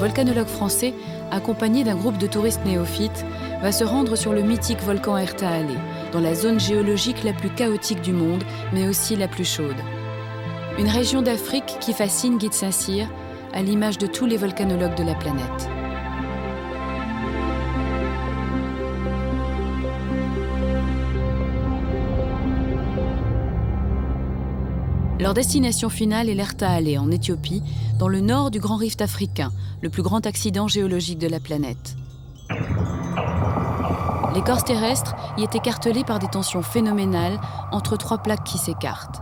volcanologue français, accompagné d'un groupe de touristes néophytes, va se rendre sur le mythique volcan Erta Ale, dans la zone géologique la plus chaotique du monde, mais aussi la plus chaude. Une région d'Afrique qui fascine Guy de Saint-Cyr, à l'image de tous les volcanologues de la planète. Leur destination finale est l'Erta Ale, en Éthiopie, dans le nord du Grand Rift africain, le plus grand accident géologique de la planète. L'écorce terrestre y est écartelée par des tensions phénoménales entre trois plaques qui s'écartent.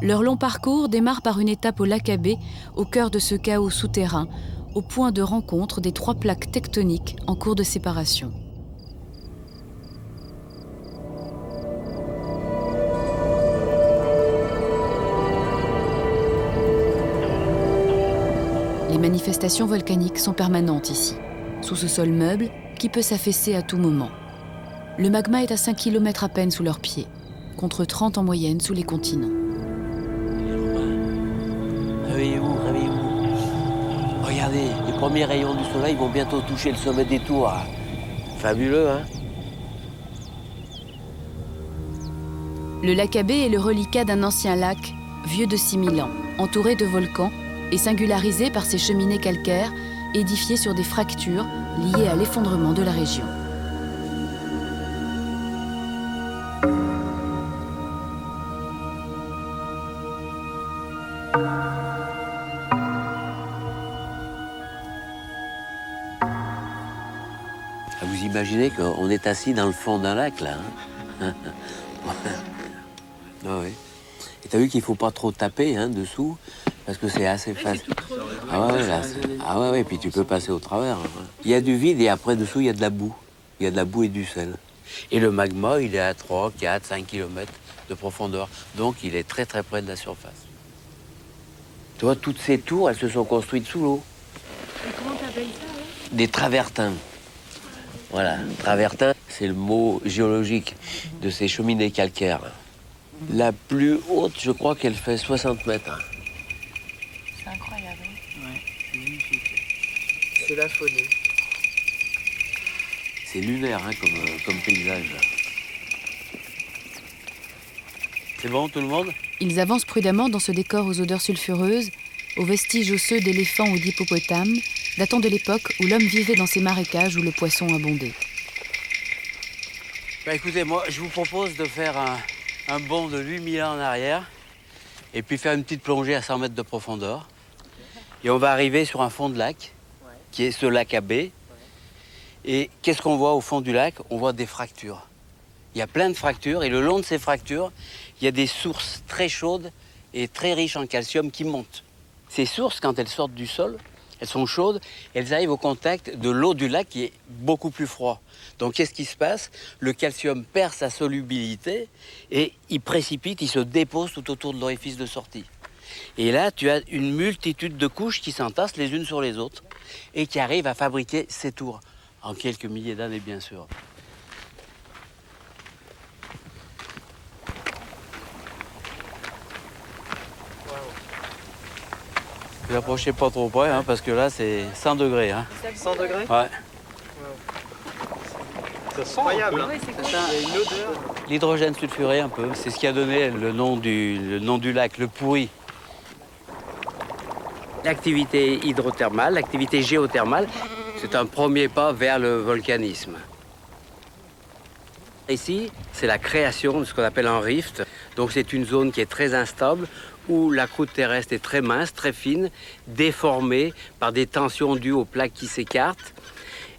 Leur long parcours démarre par une étape au lac Abbé, au cœur de ce chaos souterrain, au point de rencontre des trois plaques tectoniques en cours de séparation. Les manifestations volcaniques sont permanentes ici, sous ce sol meuble qui peut s'affaisser à tout moment. Le magma est à 5 km à peine sous leurs pieds, contre 30 en moyenne sous les continents. Réveillez-vous, réveillez-vous. Regardez, les premiers rayons du soleil vont bientôt toucher le sommet des tours. Fabuleux, hein? Le lac Abbé est le reliquat d'un ancien lac, vieux de 6000 ans, entouré de volcans, et singularisé par ses cheminées calcaires édifiées sur des fractures liées à l'effondrement de la région. Vous imaginez qu'on est assis dans le fond d'un lac, là, hein? Ah oui. Et t'as vu qu'il ne faut pas trop taper, hein, dessous, parce que c'est assez facile. Ah ouais, puis tu peux passer au travers. Hein. Il y a du vide et après, dessous, il y a de la boue. Il y a de la boue et du sel. Et le magma, il est à 3, 4, 5 km de profondeur. Donc, il est très, très près de la surface. Tu vois, toutes ces tours, elles se sont construites sous l'eau. Et comment t'appelles ça, là? Des travertins. Voilà, travertin, c'est le mot géologique de ces cheminées calcaires. La plus haute, je crois qu'elle fait 60 mètres. C'est incroyable. Ouais, c'est magnifique. C'est la folie. C'est lunaire, hein, comme paysage. C'est bon, tout le monde? Ils avancent prudemment dans ce décor aux odeurs sulfureuses, aux vestiges osseux d'éléphants ou d'hippopotames, datant de l'époque où l'homme vivait dans ces marécages où le poisson abondait. Bah écoutez, moi, je vous propose de faire un bond de 8000 ans en arrière et puis faire une petite plongée à 100 mètres de profondeur. Et on va arriver sur un fond de lac, qui est ce lac Abbé. Et qu'est-ce qu'on voit au fond du lac? On voit des fractures. Il y a plein de fractures et le long de ces fractures, il y a des sources très chaudes et très riches en calcium qui montent. Ces sources, quand elles sortent du sol, elles sont chaudes, elles arrivent au contact de l'eau du lac qui est beaucoup plus froid. Donc qu'est-ce qui se passe? Le calcium perd sa solubilité et il précipite, il se dépose tout autour de l'orifice de sortie. Et là, tu as une multitude de couches qui s'entassent les unes sur les autres et qui arrivent à fabriquer ces tours, en quelques milliers d'années bien sûr. Ne vous approchez pas trop près, hein, parce que là, c'est 100 degrés. Hein. 100 degrés? Ouais. Ça sent incroyable. Oui, c'est cool. Il y a une odeur. L'hydrogène sulfuré, un peu. C'est ce qui a donné le nom du lac, le pourri. L'activité hydrothermale, l'activité géothermale, c'est un premier pas vers le volcanisme. Ici, c'est la création de ce qu'on appelle un rift. Donc c'est une zone qui est très instable, où la croûte terrestre est très mince, très fine, déformée par des tensions dues aux plaques qui s'écartent.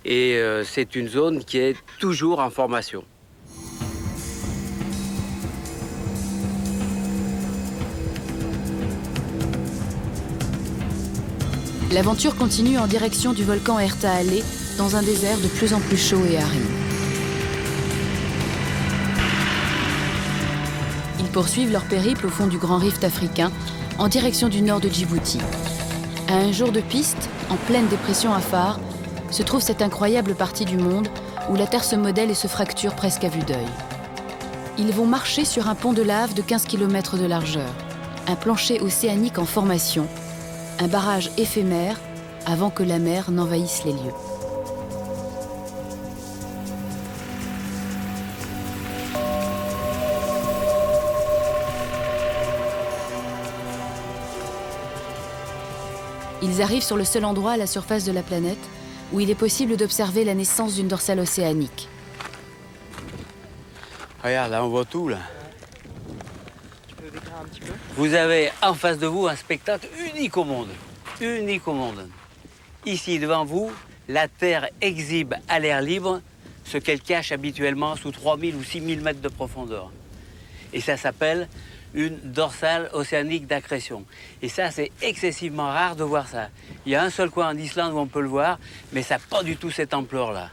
Et c'est une zone qui est toujours en formation. L'aventure continue en direction du volcan Erta Ale, dans un désert de plus en plus chaud et aride. Ils poursuivent leur périple au fond du Grand Rift africain, en direction du nord de Djibouti. À un jour de piste, en pleine dépression Afar, se trouve cette incroyable partie du monde où la Terre se modèle et se fracture presque à vue d'œil. Ils vont marcher sur un pont de lave de 15 km de largeur. un plancher océanique en formation, un barrage éphémère avant que la mer n'envahisse les lieux. Ils arrivent sur le seul endroit à la surface de la planète où il est possible d'observer la naissance d'une dorsale océanique. Regarde, là, on voit tout, là. Tu peux décrire un petit peu? Vous avez en face de vous un spectacle unique au monde. Unique au monde. Ici, devant vous, la Terre exhibe à l'air libre ce qu'elle cache habituellement sous 3000 ou 6000 mètres de profondeur. Et ça s'appelle une dorsale océanique d'accrétion. Et ça, c'est excessivement rare de voir ça. Il y a un seul coin en Islande où on peut le voir, mais ça n'a pas du tout cette ampleur-là.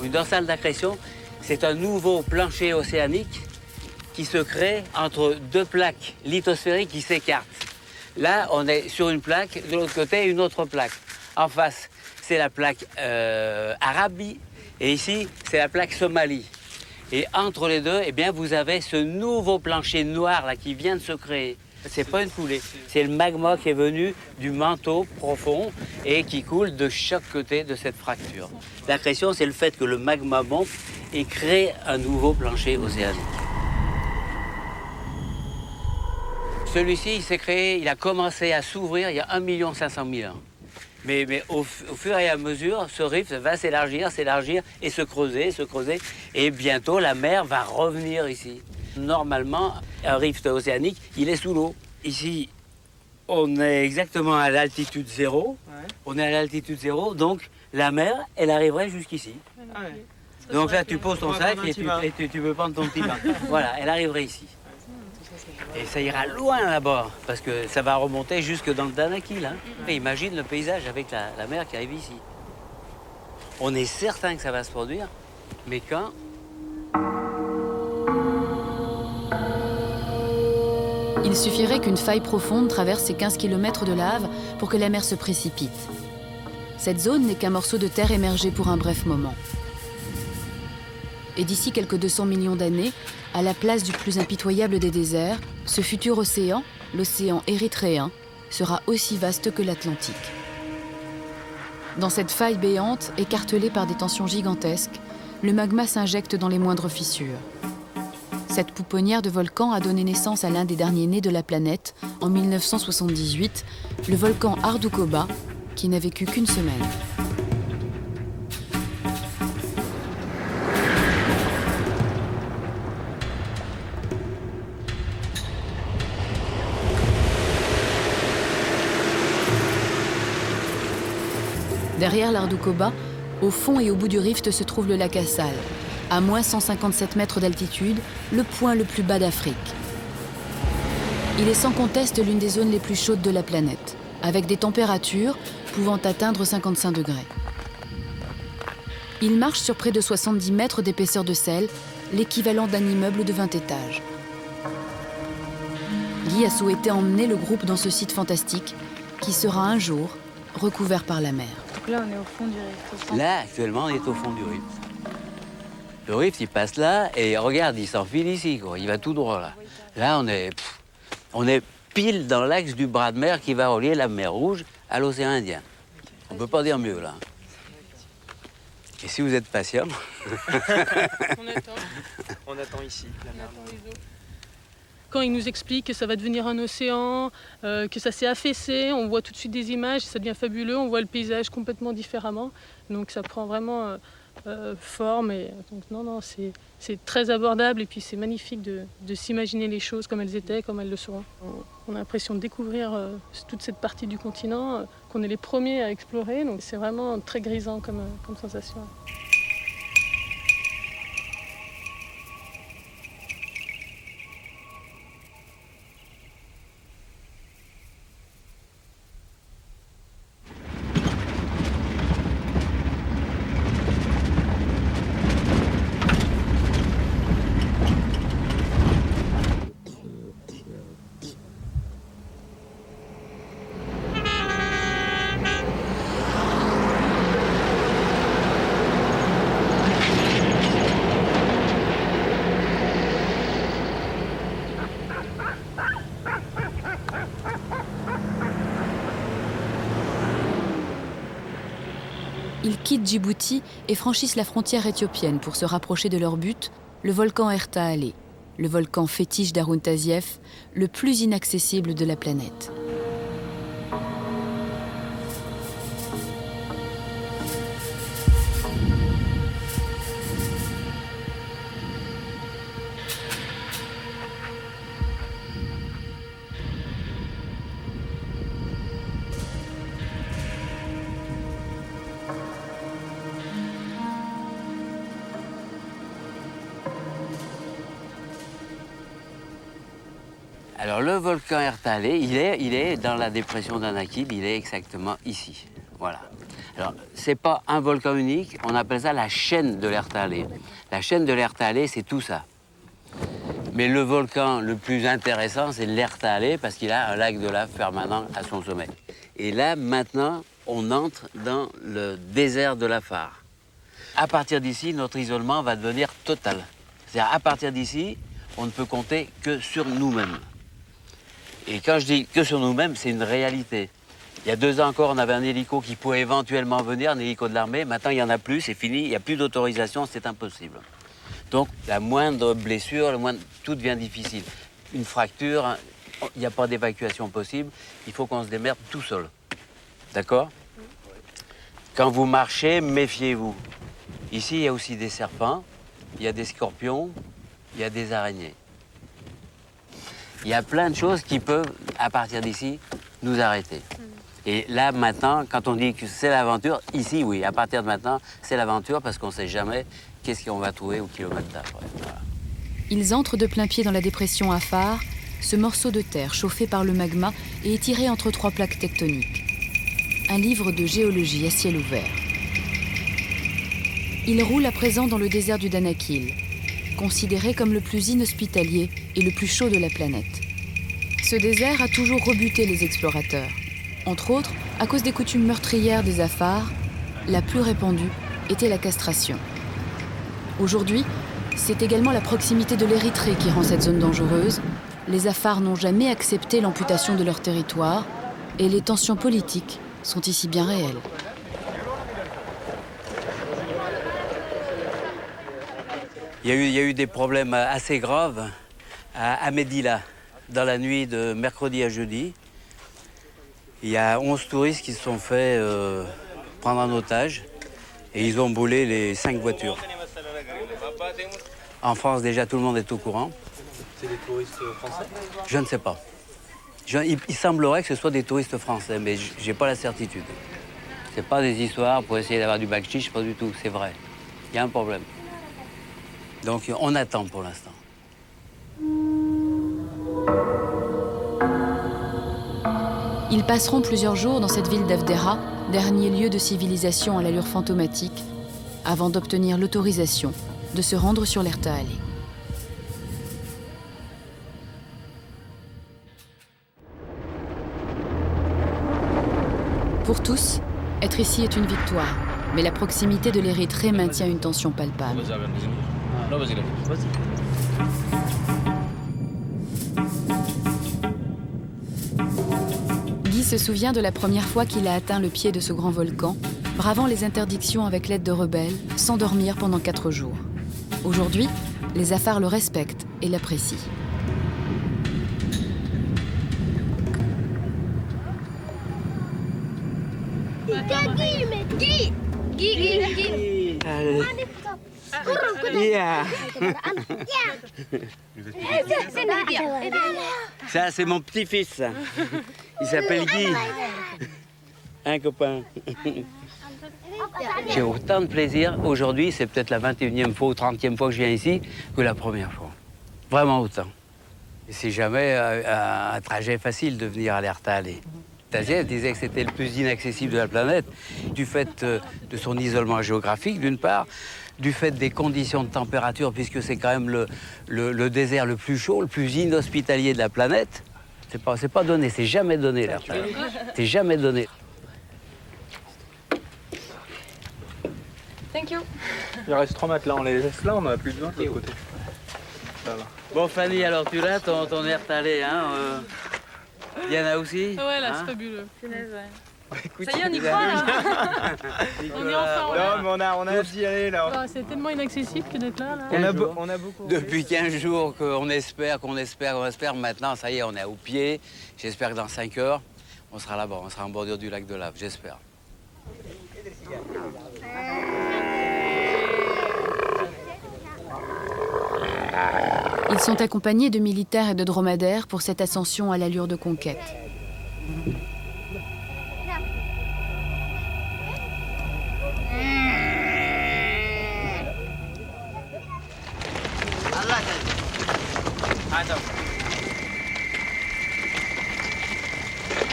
Une dorsale d'accrétion, c'est un nouveau plancher océanique qui se crée entre deux plaques lithosphériques qui s'écartent. Là, on est sur une plaque, de l'autre côté, une autre plaque. En face, c'est la plaque Arabie, et ici, c'est la plaque Somalie. Et entre les deux, eh bien, vous avez ce nouveau plancher noir là, qui vient de se créer. C'est pas une coulée, c'est le magma qui est venu du manteau profond et qui coule de chaque côté de cette fracture. L'accrétion, c'est le fait que le magma monte et crée un nouveau plancher océanique. Celui-ci, il s'est créé, il a commencé à s'ouvrir il y a 1 500 000 ans. Mais au fur et à mesure, ce rift va s'élargir, s'élargir et se creuser. Et bientôt, la mer va revenir ici. Normalement, un rift océanique, il est sous l'eau. Ici, on est exactement à l'altitude 0. Ouais. On est à l'altitude 0, donc la mer, elle arriverait jusqu'ici. Ah ouais. Donc là, tu poses ton sac et tu peux prendre ton petit bain. Voilà, elle arriverait ici. Et ça ira loin là-bas, parce que ça va remonter jusque dans le Danakil. Hein. Et imagine le paysage avec la mer qui arrive ici. On est certain que ça va se produire, mais quand? Il suffirait qu'une faille profonde traverse ces 15 km de lave pour que la mer se précipite. Cette zone n'est qu'un morceau de terre émergé pour un bref moment. Et d'ici quelques 200 millions d'années, à la place du plus impitoyable des déserts, ce futur océan, l'océan érythréen, sera aussi vaste que l'Atlantique. Dans cette faille béante, écartelée par des tensions gigantesques, le magma s'injecte dans les moindres fissures. Cette pouponnière de volcan a donné naissance à l'un des derniers nés de la planète, en 1978, le volcan Ardoukoba, qui n'a vécu qu'une semaine. Derrière l'Ardoukoba, au fond et au bout du rift se trouve le lac Assal, à moins 157 mètres d'altitude, le point le plus bas d'Afrique. Il est sans conteste l'une des zones les plus chaudes de la planète, avec des températures pouvant atteindre 55 degrés. Il marche sur près de 70 mètres d'épaisseur de sel, l'équivalent d'un immeuble de 20 étages. Guy a souhaité emmener le groupe dans ce site fantastique qui sera un jour recouvert par la mer. Donc là, on est au fond du rift. Là, actuellement, on est au fond du rift. Le rift, il passe là et regarde, il s'enfile ici, quoi. Il va tout droit là. Là, on est pile dans l'axe du bras de mer qui va relier la mer Rouge à l'océan Indien. On ne peut pas dire mieux là. Et si vous êtes patient... On attend. On attend ici, la mer. Quand il nous explique que ça va devenir un océan, que ça s'est affaissé, on voit tout de suite des images, ça devient fabuleux, on voit le paysage complètement différemment. Donc ça prend vraiment forme. Et, donc non, c'est très abordable et puis c'est magnifique de s'imaginer les choses comme elles étaient, comme elles le seront. On a l'impression de découvrir toute cette partie du continent qu'on est les premiers à explorer. Donc c'est vraiment très grisant comme sensation. ils quittent Djibouti et franchissent la frontière éthiopienne pour se rapprocher de leur but, le volcan Erta-Ale, le volcan fétiche d'Haroun Tazieff, le plus inaccessible de la planète. Alors le volcan Erta-Ale, il est dans la dépression d'Anakil, il est exactement ici. Voilà. Alors c'est pas un volcan unique, on appelle ça la chaîne de l'Erta-Ale. La chaîne de l'Erta-Ale, c'est tout ça. Mais le volcan le plus intéressant, c'est l'Erta-Ale parce qu'il a un lac de lave permanent à son sommet. Et là, maintenant, on entre dans le désert de l'Afar. À partir d'ici, notre isolement va devenir total. C'est-à-dire, à partir d'ici, on ne peut compter que sur nous-mêmes. Et quand je dis que sur nous-mêmes, c'est une réalité. Il y a 2 ans encore, on avait un hélico qui pouvait éventuellement venir, un hélico de l'armée. Maintenant, il n'y en a plus, c'est fini, il n'y a plus d'autorisation, c'est impossible. Donc, la moindre blessure, tout devient difficile. Une fracture, il n'y a pas d'évacuation possible, il faut qu'on se démerde tout seul. D'accord? Quand vous marchez, méfiez-vous. Ici, il y a aussi des serpents, il y a des scorpions, il y a des araignées. Il y a plein de choses qui peuvent, à partir d'ici, nous arrêter. Et là, maintenant, quand on dit que c'est l'aventure, ici, oui, à partir de maintenant, c'est l'aventure parce qu'on ne sait jamais qu'est-ce qu'on va trouver au kilomètre d'après. Voilà. Ils entrent de plein pied dans la dépression Afar, ce morceau de terre chauffé par le magma et étiré entre 3 plaques tectoniques. Un livre de géologie à ciel ouvert. Ils roulent à présent dans le désert du Danakil, considéré comme le plus inhospitalier et le plus chaud de la planète. Ce désert a toujours rebuté les explorateurs. Entre autres, à cause des coutumes meurtrières des Afars, la plus répandue était la castration. Aujourd'hui, c'est également la proximité de l'Érythrée qui rend cette zone dangereuse. Les Afars n'ont jamais accepté l'amputation de leur territoire et les tensions politiques sont ici bien réelles. Il y a eu des problèmes assez graves à Medila, dans la nuit de mercredi à jeudi. Il y a 11 touristes qui se sont fait prendre en otage et ils ont brûlé les 5 voitures. En France, déjà, tout le monde est au courant. C'est des touristes français? Je ne sais pas. Il semblerait que ce soit des touristes français, mais je n'ai pas la certitude. Ce pas des histoires pour essayer d'avoir du backstage, pas du tout, c'est vrai. Il y a un problème. Donc on attend pour l'instant. Ils passeront plusieurs jours dans cette ville d'Avdera, dernier lieu de civilisation à l'allure fantomatique, avant d'obtenir l'autorisation de se rendre sur l'Erta-Ale. Pour tous, être ici est une victoire, mais la proximité de l'Érythrée maintient une tension palpable. Guy se souvient de la première fois qu'il a atteint le pied de ce grand volcan, bravant les interdictions avec l'aide de rebelles, sans dormir pendant 4 jours. Aujourd'hui, les Afars le respectent et l'apprécient. Ça, c'est mon petit-fils. Il s'appelle Guy. Un copain. J'ai autant de plaisir aujourd'hui, c'est peut-être la 21e fois ou 30e fois que je viens ici, que la première fois. Vraiment autant. Et c'est jamais un trajet facile de venir à l'Erta-Ale. Tazieff disait que c'était le plus inaccessible de la planète, du fait de son isolement géographique, d'une part, du fait des conditions de température, puisque c'est quand même le désert le plus chaud, le plus inhospitalier de la planète. C'est pas donné, c'est jamais donné, l'Erta-Ale. C'est jamais donné. Thank you. Il reste 3 matelas, on les laisse là, on en a plus de 20 de l'autre côté. Ça va. Bon, Fanny, alors tu l'as, ton Erta-Ale, hein Il y en a aussi Ah ouais, là, hein c'est fabuleux. Écoute, Ça y est, on y croit là. On est enfin là. Non, mais on a hâte d'y aller là. Ah, c'est tellement inaccessible que d'être là. On a beaucoup. Depuis 15 jours qu'on espère. Maintenant, ça y est, on est au pied. J'espère que dans 5 heures, on sera là-bas. On sera en bordure du lac de Lave, j'espère. Ils sont accompagnés de militaires et de dromadaires pour cette ascension à l'allure de conquête.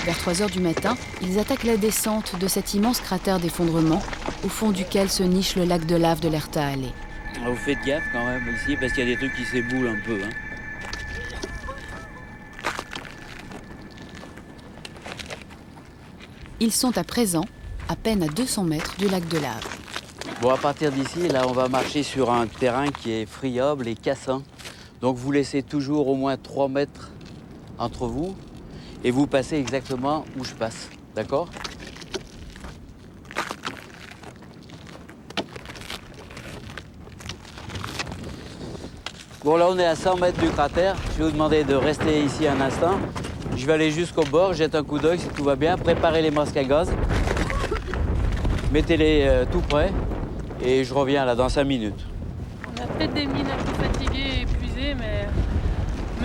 Vers 3 heures du matin, ils attaquent la descente de cet immense cratère d'effondrement, au fond duquel se niche le lac de lave de l'Erta-Allée. Vous faites gaffe quand même ici, parce qu'il y a des trucs qui s'éboulent un peu. Hein. Ils sont à présent à peine à 200 mètres du lac de lave. Bon, à partir d'ici, là, on va marcher sur un terrain qui est friable et cassant. Donc vous laissez toujours au moins 3 mètres entre vous et vous passez exactement où je passe. D'accord ? Bon, là, on est à 100 mètres du cratère. Je vais vous demander de rester ici un instant. Je vais aller jusqu'au bord, jette un coup d'œil si tout va bien. Préparez les masques à gaz. Mettez-les tout près. Et je reviens là dans 5 minutes. On a peut-être des mines un peu fatiguées et épuisées, mais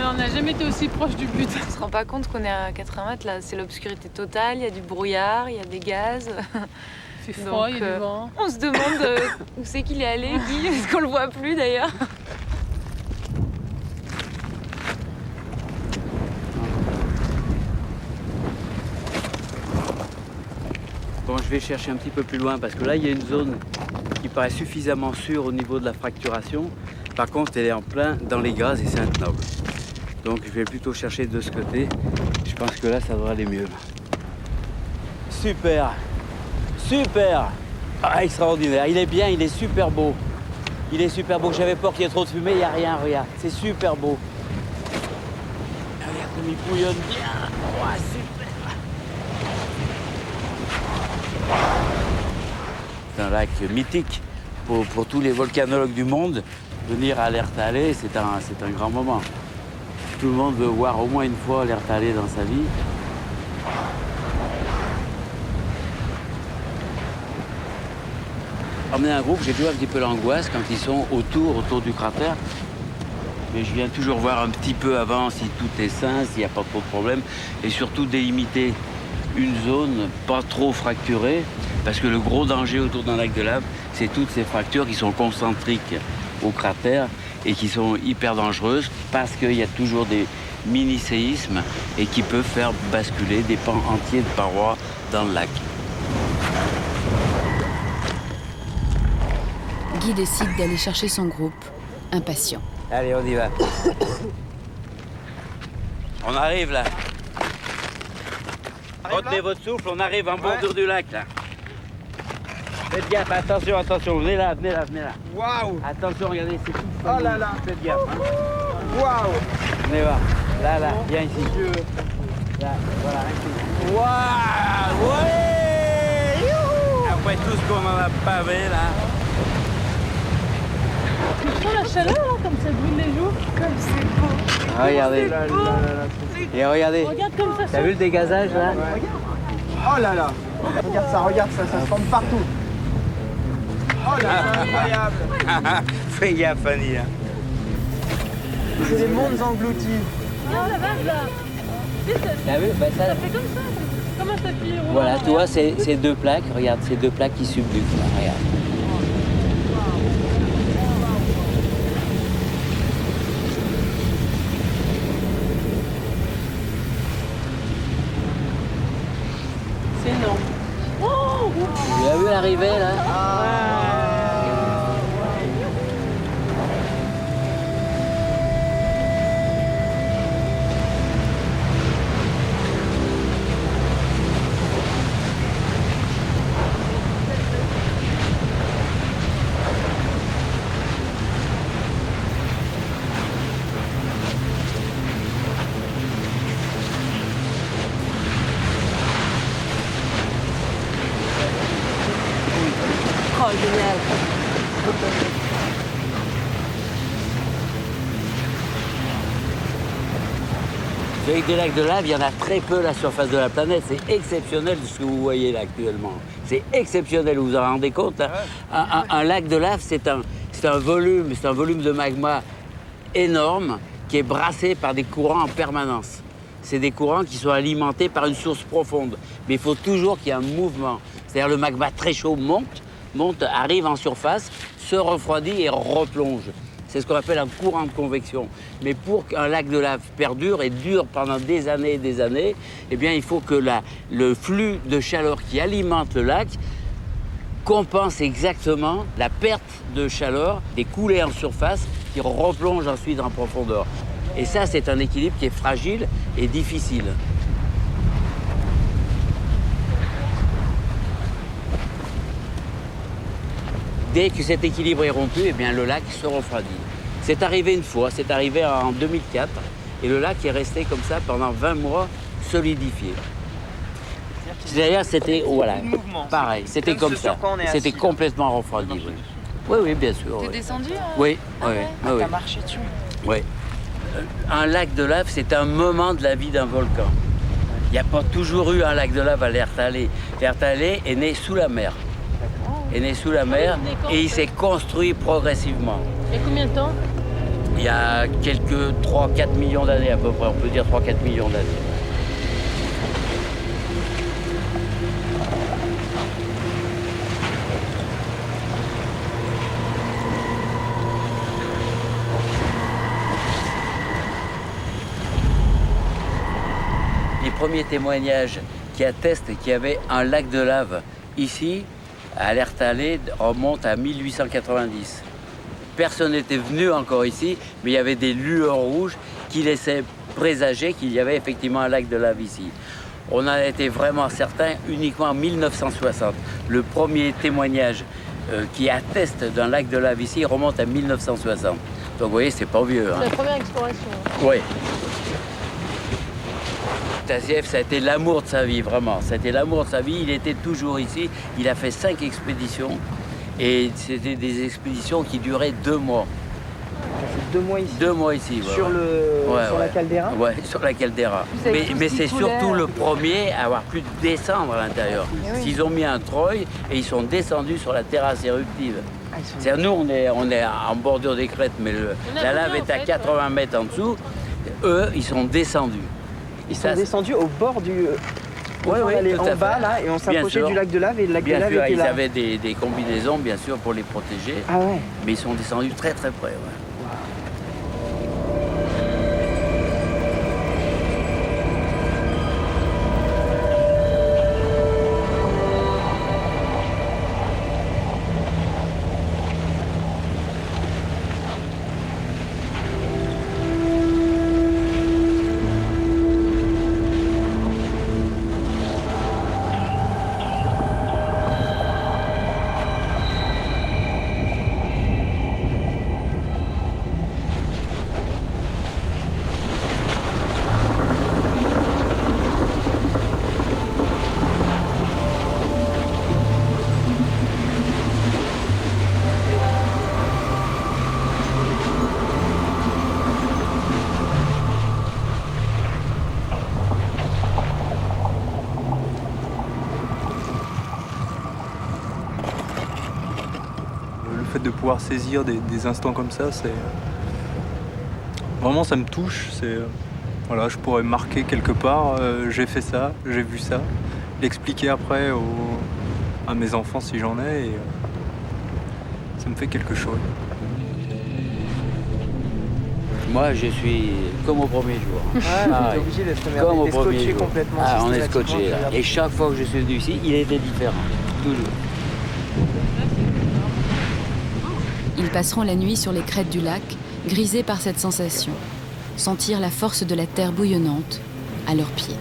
on n'a jamais été aussi proche du but. On se rend pas compte qu'on est à 80 mètres là. C'est l'obscurité totale, il y a du brouillard, il y a des gaz. C'est froid, il y a du vent. On se demande où c'est qu'il est allé, Guy, parce qu'on le voit plus d'ailleurs. Bon, je vais chercher un petit peu plus loin parce que là, il y a une zone qui paraît suffisamment sûre au niveau de la fracturation. Par contre, elle est en plein dans les gaz et c'est intenable. Donc, je vais plutôt chercher de ce côté. Je pense que là, ça devrait aller mieux. Super! Super! Ah, extraordinaire. Il est bien, il est super beau. Il est super beau. J'avais peur qu'il y ait trop de fumée, il n'y a rien, regarde. C'est super beau. Regarde comme il bouillonne bien. Oh, super! C'est un lac mythique pour tous les volcanologues du monde. Venir à l'Erta-Allée, c'est un grand moment. Tout le monde veut voir au moins une fois l'Erta-Allée dans sa vie. Emmener un groupe, j'ai toujours un petit peu l'angoisse quand ils sont autour du cratère. Mais je viens toujours voir un petit peu avant si tout est sain, s'il n'y a pas trop de problèmes. Et surtout délimiter une zone pas trop fracturée. Parce que le gros danger autour d'un lac de lave, c'est toutes ces fractures qui sont concentriques au cratère et qui sont hyper dangereuses parce qu'il y a toujours des mini-séismes et qui peuvent faire basculer des pans entiers de parois dans le lac. Guy décide d'aller chercher son groupe, impatient. Allez, on y va. On arrive là. Retenez votre souffle, on arrive en bordure du lac là. Faites gaffe, attention, venez là. Waouh! Attention, regardez, c'est tout. Oh là là! Faites gaffe. Hein. Waouh! Venez voir. Là, viens ici. Là, voilà, ici. Waouh! Ouais! Youhou! Après tout ce qu'on en a pavé là. Tu sens la chaleur là, comme ça brûle les joues? Comme c'est beau. Regardez. Et regardez. Regarde comme ça. T'as vu le dégazage là? Oh là là! Regarde ça se forme partout. Oh là, c'est incroyable! Fais gaffe, Fanny. Hein. C'est des mondes engloutis. Oh la vache là. Vite, T'as vu? Bah, ça... ça fait comme ça, comme un tapis roulant. Voilà, tu vois, ces deux plaques, regarde, ces deux plaques qui subduquent là, regarde. C'est énorme. Oh! Tu as vu l'arrivée là? Oh, génial. Vous savez que des lacs de lave, il y en a très peu à la surface de la planète. C'est exceptionnel ce que vous voyez là actuellement. C'est exceptionnel, vous vous en rendez compte, hein? Un lac de lave, c'est un volume de magma énorme qui est brassé par des courants en permanence. C'est des courants qui sont alimentés par une source profonde. Mais il faut toujours qu'il y ait un mouvement. C'est-à-dire le magma très chaud monte, arrive en surface, se refroidit et replonge. C'est ce qu'on appelle un courant de convection. Mais pour qu'un lac de lave perdure et dure pendant des années et des années, eh bien, il faut que le flux de chaleur qui alimente le lac compense exactement la perte de chaleur des coulées en surface qui replongent ensuite en profondeur. Et ça, c'est un équilibre qui est fragile et difficile. Dès que cet équilibre est rompu, eh bien, le lac se refroidit. C'est arrivé une fois, c'est arrivé en 2004, et le lac est resté comme ça pendant 20 mois, solidifié. C'est-à-dire, c'était, voilà, pareil, c'était comme ça. C'était complètement refroidi. Oui. Oui, bien sûr. T'es Oui. descendu Oui, Ah oui, ouais. oui, oui. T'as marché dessus. Oui. Un lac de lave, c'est un moment de la vie d'un volcan. Il n'y a pas toujours eu un lac de lave à l'Ertalé. L'Ertalé est né sous la mer. Est né sous la mer et il s'est construit progressivement. Il y a combien de temps? Il y a quelques 3-4 millions d'années à peu près, on peut dire 3-4 millions d'années. Les premiers témoignages qui attestent qu'il y avait un lac de lave ici, à l'Ertalé, remontent à 1890. Personne n'était venu encore ici, mais il y avait des lueurs rouges qui laissaient présager qu'il y avait effectivement un lac de lave ici. On en a été vraiment certain uniquement en 1960. Le premier témoignage qui atteste d'un lac de lave ici remonte à 1960. Donc vous voyez, c'est pas vieux. C'est la première exploration. Oui. Tassieff, ça a été l'amour de sa vie, vraiment. Ça a été l'amour de sa vie. Il était toujours ici. Il a fait 5 expéditions. Et c'était des expéditions qui duraient 2 mois. C'est 2 mois ici. 2 mois ici, ouais, Sur, ouais. sur la caldeira. Ouais, sur la caldeira. Vous avez tout Mais ce qui c'est coulait. surtout le premier à avoir pu descendre à l'intérieur. Eh oui. Ils ont mis un treuil et ils sont descendus sur la terrasse éruptive. Ah, ils sont- C'est-à-dire, nous, on est en bordure des crêtes, mais On a la lave combien, est en à fait, 80 mètres en dessous. Eux, ils sont descendus. Ils Ça, sont descendus au bord du... Oui, on oui, allait tout en à bas fait. là et on Bien s'approchait sûr. du lac de lave et le lac de Bien lave sûr, était ils là. avaient des combinaisons, bien sûr, pour les protéger. Ah ouais. Mais ils sont descendus très très près. Ouais. Le fait de pouvoir saisir des instants comme ça, c'est vraiment, ça me touche. C'est voilà, je pourrais marquer quelque part, j'ai fait ça, j'ai vu ça, l'expliquer après à mes enfants si j'en ai, et ça me fait quelque chose. Moi, je suis comme au premier jour. Ah, Pareil. t'es obligé d'être Comme au t'es premier scotché jour. complètement. Ah, on est systématiquement, scotché tu là. regardes. Et chaque fois que je suis venu ici, il était différent. Toujours. Ils passeront la nuit sur les crêtes du lac, grisés par cette sensation. Sentir la force de la terre bouillonnante à leurs pieds.